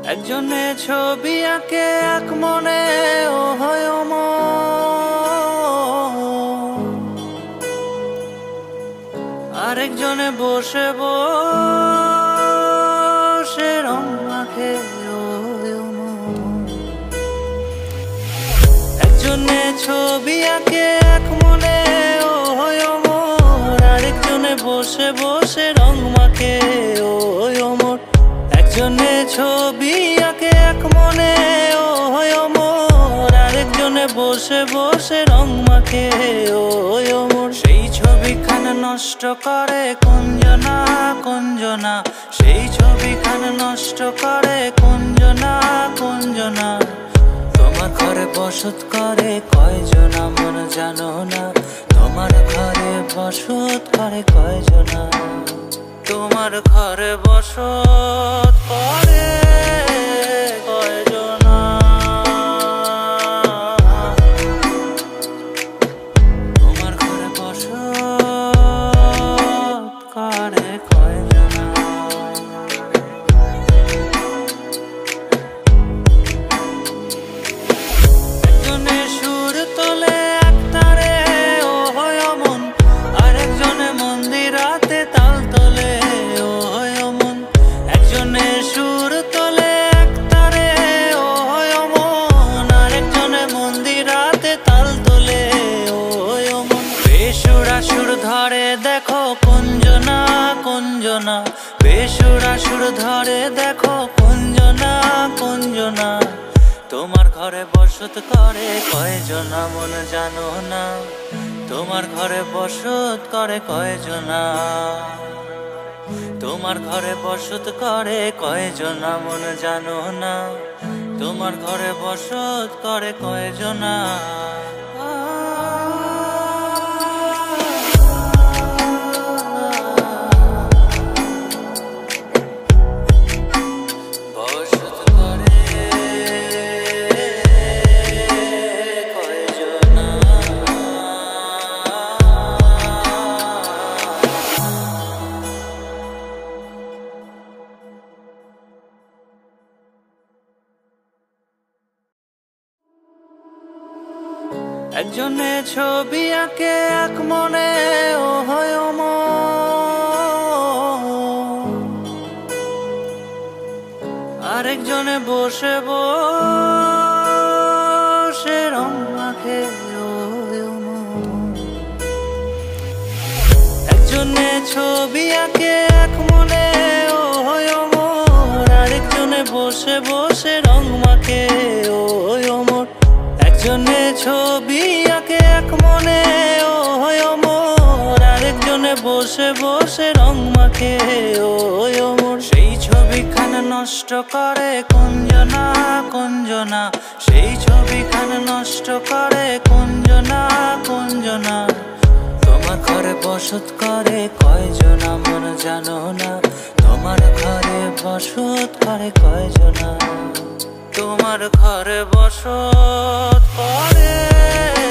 একজনে ছবি আঁকে এক মনে ও হয় আরেকজনে বসে বসে রং মাখে ও একজনে ছবি আঁকে এক মনে ও হয় আরেকজনে বসে বসে রং মাখে ও একজনে ছবি আঁকে এক মনে ও হয় আরেকজনে বসে বসে রং মাখে ও সেই ছবিখান নষ্ট করে কুঞ্জনা কুঞ্জনা সেই ছবিখান নষ্ট করে কুঞ্জনা কুঞ্জনা তোমার ঘরে বসত করে কয়জনা মন জানো না তোমার ঘরে বসত করে কয়জনা তোমার ঘরে বসত করে কয়জনা তোমার ঘরে বসত করে কয়জনা একজনে সুর তোলে এক তারে ও হয় মন আরেকজনে মন্দিরাতে তাল তোলে ও হয় মন একজনে সুর তোলে এক তারে ও হয় মন আরেকজনে মন্দিরাতে তাল তোলে ও হয় মন বেসুরা সুর ধরে দেখো কুঞ্জনা কুঞ্জনা বেসুরা সুর ধরে দেখো কুঞ্জনা কুঞ্জনা তোমার ঘরে বসত করে কয়জনা মন জানো না তোমার ঘরে বসত করে কয়জনা তোমার ঘরে বসত করে কয়জনা মন জানো না তোমার ঘরে বসত করে কয়জনা একজনে ছবি আঁকে এক মনে ও হয় আরেকজনে বসে বসে রং মাখে ও একজনে ছবি আঁকে এক মনে ও হয় আরেকজনে বসে বসে রং মাখে ও একজনে ছবি আঁকে এক মনে ও হয় আরেকজনে বসে বসে রং মাখে ও সেই ছবিখান নষ্ট করে কুঞ্জনা কুঞ্জনা সেই ছবিখান নষ্ট করে কুঞ্জনা কুঞ্জনা তোমার ঘরে বসত করে কয়জনা মন জানো না তোমার ঘরে বসত করে কয়জনা তোমার ঘরে বসত করে